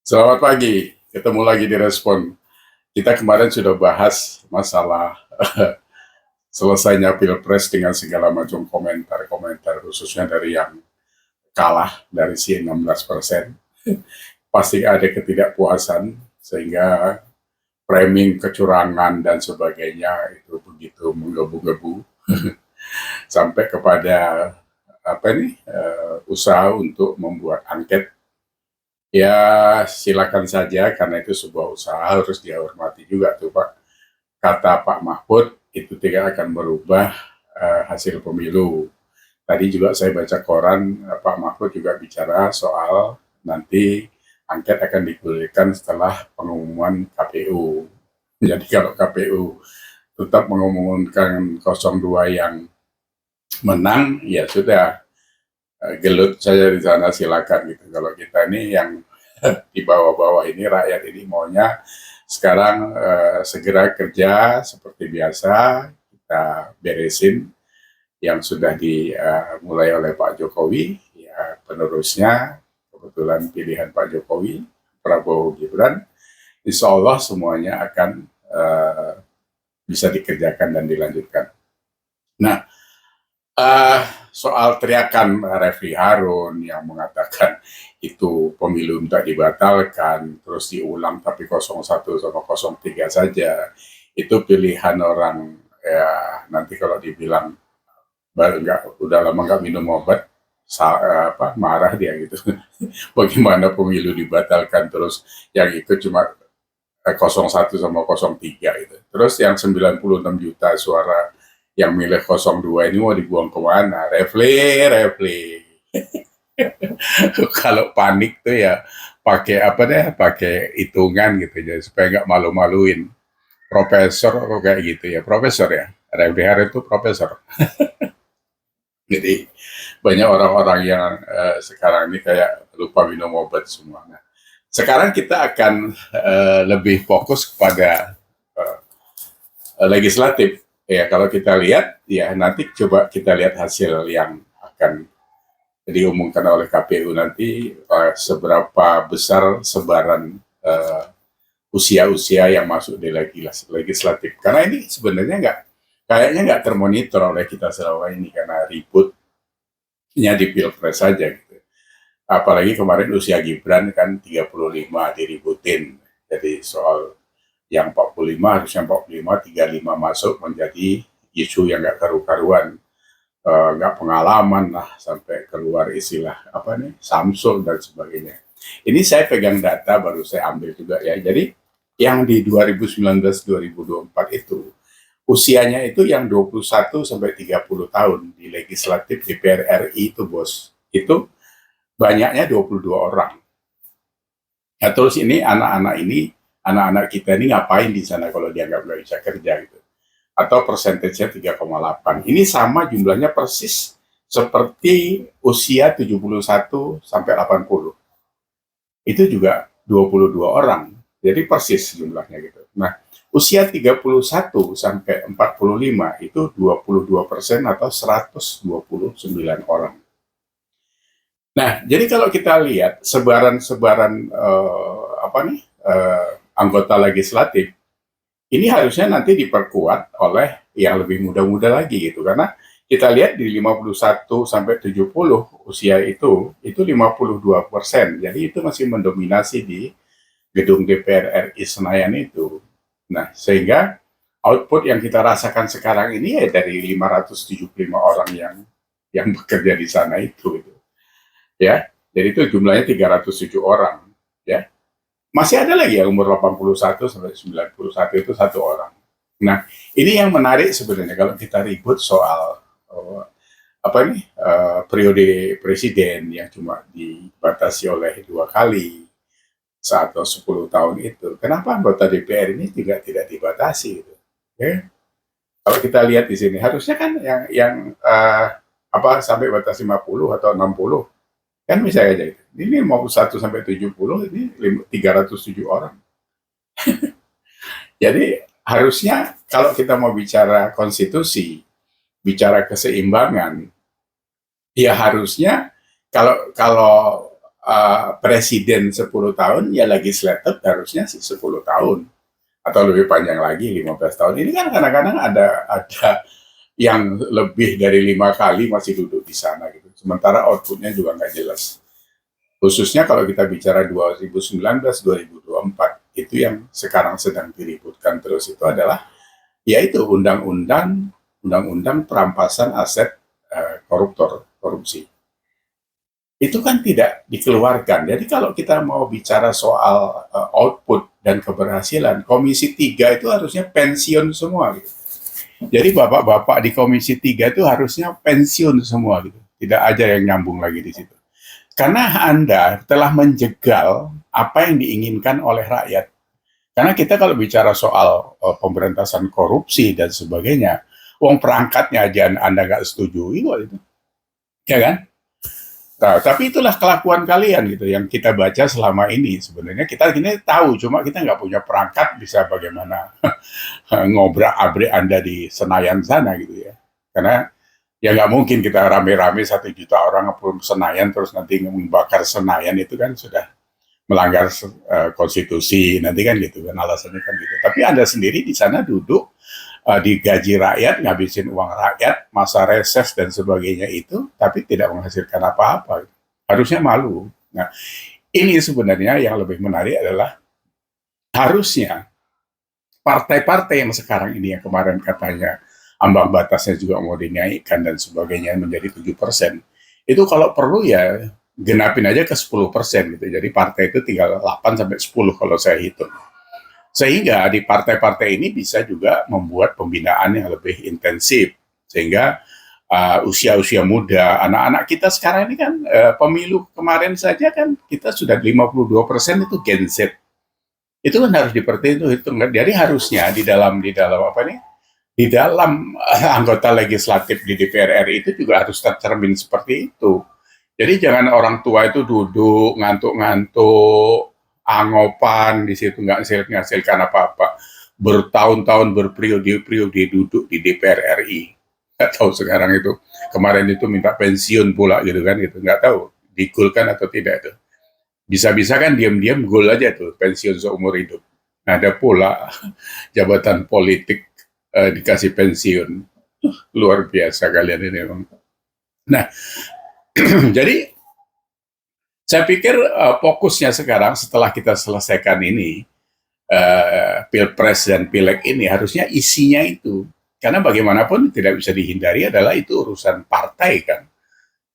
Selamat pagi, ketemu lagi di Respon. Kita kemarin sudah bahas masalah selesainya Pilpres dengan segala macam komentar-komentar, khususnya dari yang kalah dari si 16%. Pasti ada ketidakpuasan, sehingga framing kecurangan dan sebagainya itu begitu menggebu-gebu sampai kepada usaha untuk membuat angket. Ya, silakan saja, karena itu sebuah usaha, harus dihormati juga tuh Pak. Kata Pak Mahfud, itu tidak akan merubah hasil pemilu. Tadi juga saya baca koran, Pak Mahfud juga bicara soal nanti angket akan digulirkan setelah pengumuman KPU. Jadi kalau KPU tetap mengumumkan 02 yang menang, ya sudah, gelut saja di sana, silakan gitu. Kalau kita ini yang di bawah-bawah ini, rakyat ini maunya sekarang segera kerja seperti biasa, kita beresin yang sudah dimulai oleh Pak Jokowi, ya penerusnya kebetulan pilihan Pak Jokowi, Prabowo Gibran, insya Allah semuanya akan bisa dikerjakan dan dilanjutkan. Nah, soal teriakan Refli Harun yang mengatakan itu pemilu minta dibatalkan, terus diulang tapi 01 sama 03 saja, itu pilihan orang, ya nanti kalau dibilang udah lama nggak minum obat, marah dia gitu. Bagaimana pemilu dibatalkan terus yang ikut cuma 01 sama 03 itu. Terus yang 96 juta suara yang milih 02 ini mau dibuang kemana? Refli. Kalau panik tuh ya pakai hitungan gitu ya, supaya nggak malu-maluin. Profesor kok kayak gitu ya, profesor ya. Refli Harun itu profesor. Jadi banyak orang-orang yang sekarang ini kayak lupa minum obat semua. Nah, sekarang kita akan lebih fokus kepada legislatif. Ya, kalau kita lihat, ya nanti coba kita lihat hasil yang akan diumumkan oleh KPU nanti, seberapa besar sebaran usia-usia yang masuk di legislatif. Karena ini sebenarnya kayaknya nggak termonitor oleh kita selama ini, karena ributnya di Pilpres saja gitu. Apalagi kemarin usia Gibran kan 35 diributin. Jadi soal yang 45, harusnya 45, 35 masuk menjadi isu yang nggak karu-karuan, nggak pengalaman lah, sampai keluar istilah Samsul dan sebagainya. Ini saya pegang data, baru saya ambil juga ya. Jadi yang di 2019-2024 itu usianya itu yang 21 sampai 30 tahun di legislatif DPR RI itu, bos. Itu banyaknya 22 orang. Nah, terus ini anak-anak kita ini ngapain di sana kalau dia nggak bisa kerja gitu. Atau persentasenya 3,8. Ini sama jumlahnya persis seperti usia 71 sampai 80. Itu juga 22 orang. Jadi persis jumlahnya gitu. Nah, usia 31 sampai 45 itu 22% atau 129 orang. Nah, jadi kalau kita lihat sebaran anggota legislatif, ini harusnya nanti diperkuat oleh yang lebih muda-muda lagi gitu, karena kita lihat di 51 sampai 70 usia itu 52%. Jadi itu masih mendominasi di gedung DPR RI Senayan itu. Nah, sehingga output yang kita rasakan sekarang ini ya dari 575 orang yang bekerja di sana itu. Ya, jadi itu jumlahnya 307 orang, ya. Masih ada lagi yang umur 81 sampai 91 itu satu orang. Nah, ini yang menarik sebenarnya kalau kita ribut soal periode presiden yang cuma dibatasi oleh 2 kali atau 10 tahun itu. Kenapa anggota DPR ini juga tidak dibatasi gitu? Okay? Kalau kita lihat di sini harusnya kan yang sampai batas 50 atau 60 kan bisa aja gitu. Ini mau 1 sampai 70, ini 307 orang. Jadi harusnya kalau kita mau bicara konstitusi, bicara keseimbangan, ya harusnya kalau presiden 10 tahun, ya legislatif harusnya sih 10 tahun atau lebih panjang lagi 15 tahun. Ini kan kadang-kadang ada yang lebih dari 5 kali masih duduk di sana gitu. Sementara outputnya juga nggak jelas. Khususnya kalau kita bicara 2019-2024, itu yang sekarang sedang diributkan terus itu adalah yaitu undang-undang perampasan aset koruptor, korupsi. Itu kan tidak dikeluarkan. Jadi kalau kita mau bicara soal output dan keberhasilan, Komisi 3 itu harusnya pensiun semua gitu. Jadi bapak-bapak di Komisi 3 itu harusnya pensiun semua gitu. Tidak ada yang nyambung lagi di situ. Karena Anda telah menjegal apa yang diinginkan oleh rakyat. Karena kita kalau bicara soal pemberantasan korupsi dan sebagainya, uang perangkatnya aja Anda nggak setujui kok itu. Ya kan? Nah, tapi itulah kelakuan kalian gitu yang kita baca selama ini. Sebenarnya kita ini tahu, cuma kita nggak punya perangkat bisa bagaimana ngobrak-abrik Anda di Senayan sana gitu ya. Karena ya nggak mungkin kita rame-rame 1 juta orang ngeplum Senayan terus nanti membakar Senayan, itu kan sudah melanggar konstitusi nanti kan gitu kan, alasannya kan gitu. Tapi Anda sendiri di sana duduk digaji rakyat, ngabisin uang rakyat, masa reses dan sebagainya itu, tapi tidak menghasilkan apa-apa. Harusnya malu. Nah, ini sebenarnya yang lebih menarik adalah harusnya partai-partai yang sekarang ini yang kemarin katanya ambang batasnya juga mau dinaikkan dan sebagainya menjadi 7%. Itu kalau perlu ya genapin aja ke 10% gitu. Jadi partai itu tinggal 8 sampai 10 kalau saya hitung. Sehingga di partai-partai ini bisa juga membuat pembinaan yang lebih intensif. Sehingga usia-usia muda, anak-anak kita sekarang ini kan pemilu kemarin saja kan kita sudah 52% itu Gen Z. Itu kan harus diperhitungkan. Jadi harusnya di dalam apa nih? Di dalam anggota legislatif di DPR RI itu juga harus tercermin seperti itu. Jadi jangan orang tua itu duduk ngantuk-ngantuk, angopan di situ nggak menghasilkan apa-apa. Bertahun-tahun berperiode-periode duduk di DPR RI. Nggak tahu sekarang itu. Kemarin itu minta pensiun pula gitu kan gitu. Nggak tahu digulkan atau tidak itu. Bisa-bisa kan diam-diam gol aja tuh pensiun seumur hidup. Nah, ada pula jabatan politik dikasih pensiun. Luar biasa kalian ini memang. Nah, jadi saya pikir fokusnya sekarang setelah kita selesaikan ini, Pilpres dan Pileg ini harusnya isinya itu. Karena bagaimanapun tidak bisa dihindari adalah itu urusan partai kan.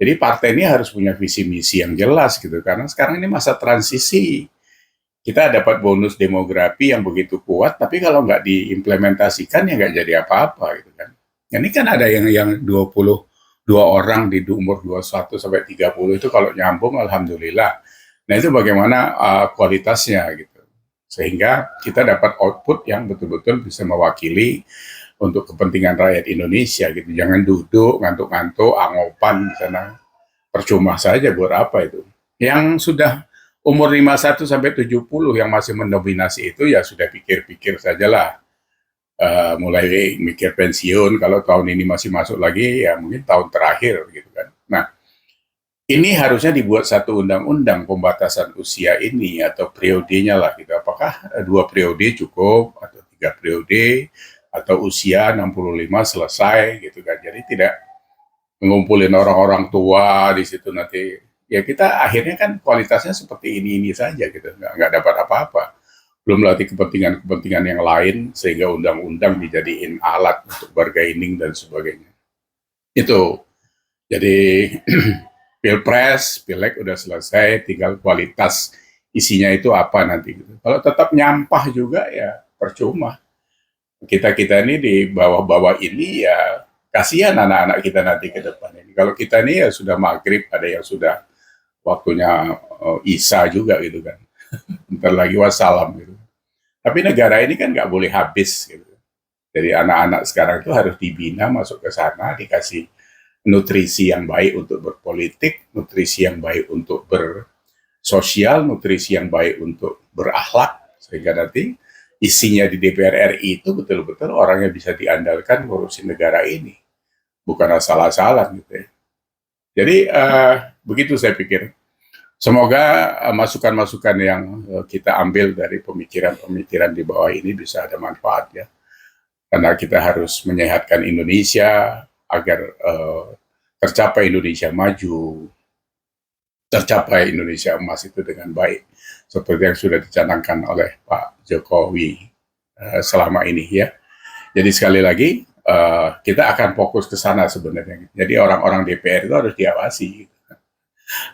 Jadi partai ini harus punya visi misi yang jelas gitu. Karena sekarang ini masa transisi. Kita dapat bonus demografi yang begitu kuat, tapi kalau nggak diimplementasikan ya nggak jadi apa-apa gitu kan. Ini kan ada yang 22 orang di umur 21 sampai 30 itu kalau nyambung alhamdulillah. Nah itu bagaimana kualitasnya gitu. Sehingga kita dapat output yang betul-betul bisa mewakili untuk kepentingan rakyat Indonesia gitu. Jangan duduk ngantuk-ngantuk angopan di sana. Percuma saja buat apa itu. Yang sudah umur 51 sampai 70 yang masih mendominasi itu ya sudah pikir-pikir sajalah. Mulai mikir pensiun, kalau tahun ini masih masuk lagi ya mungkin tahun terakhir gitu kan. Nah, ini harusnya dibuat satu undang-undang pembatasan usia ini atau periodenya lah gitu. Apakah 2 periode cukup atau 3 periode atau usia 65 selesai gitu kan. Jadi tidak mengumpulin orang-orang tua di situ nanti. Ya kita akhirnya kan kualitasnya seperti ini saja gitu, nggak dapat apa-apa. Belum lagi kepentingan-kepentingan yang lain sehingga undang-undang dijadiin alat untuk bargaining dan sebagainya. Itu. Jadi Pilpres, Pileg udah selesai, tinggal kualitas isinya itu apa nanti gitu. Kalau tetap nyampah juga ya percuma. Kita ini di bawah-bawah ini ya kasihan anak-anak kita nanti ke depan ini. Kalau kita ini ya sudah maghrib, ada yang sudah waktunya Isya juga gitu kan. Bentar lagi wassalam gitu. Tapi negara ini kan nggak boleh habis gitu. Jadi anak-anak sekarang itu harus dibina masuk ke sana, dikasih nutrisi yang baik untuk berpolitik, nutrisi yang baik untuk bersosial, nutrisi yang baik untuk berakhlak, sehingga nanti isinya di DPR RI itu betul-betul orang yang bisa diandalkan ngurusin negara ini. Bukan asal-asalan gitu ya. Jadi begitu saya pikir. Semoga masukan-masukan yang kita ambil dari pemikiran-pemikiran di bawah ini bisa ada manfaat ya. Karena kita harus menyehatkan Indonesia agar tercapai Indonesia maju, tercapai Indonesia emas itu dengan baik, seperti yang sudah dicanangkan oleh Pak Jokowi selama ini ya. Jadi sekali lagi kita akan fokus ke sana sebenarnya. Jadi orang-orang DPR itu harus diawasi.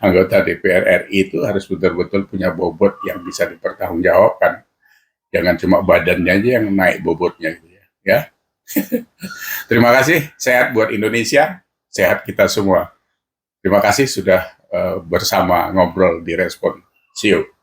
Anggota DPR RI itu harus betul-betul punya bobot yang bisa dipertanggungjawabkan. Jangan cuma badannya aja yang naik bobotnya gitu ya. Terima kasih, sehat buat Indonesia, sehat kita semua. Terima kasih sudah bersama ngobrol di Respon. See you.